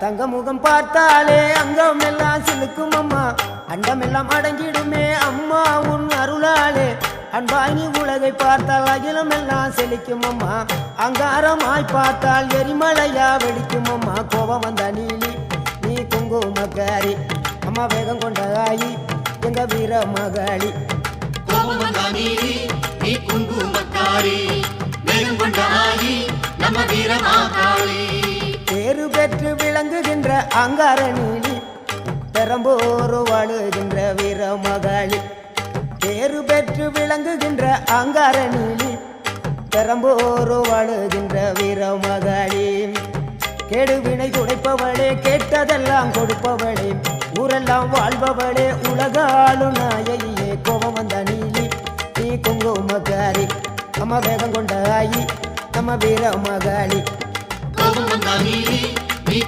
தங்க முகம் பார்த்தாலே அங்கம் எல்லாம் சிலுக்கும் அம்மா, அண்டமெல்லாம் அடங்கிடுமே அம்மா உன் அருளாலே. அன்பாங்கி உலகை பார்த்தால் அகிலம் எல்லாம் செழிக்கும் அம்மா, அங்காரமாய் பார்த்தால் எரிமலையா வெடிக்கும் அம்மா. கோபம் வந்த நீலி நீ குங்குமக்காரி அம்மா, வேகம் கொண்ட ஆயி எங்க வீர மகாளி. கோபம் வந்த நீலி நீ குங்குமக்காரி, வேகம் கொண்ட ஆயி நம்ம வீர மகாளி. பேரு பெற்று விளங்குகின்ற அங்கார நீலி, பெரம்போரு வாழுகின்ற வீர மகாளி. பேரு பெற்று விளங்குகின்ற அங்கார நீலி, பெரம்போரு வாழுகின்ற வீர மகாளி. கேடுவினை துடைப்பவளே, கேட்டதெல்லாம் கொடுப்பவளே, ஊரெல்லாம் வாழ்பவளே, உலகாளும் நாயகியே. கோபம் வந்த நீலி நீ குங்குமக்காரி அம்மா, வேகம் கொண்ட ஆயி நம்ம வீர மகாளி. கோபம் வந்த நீலி நீ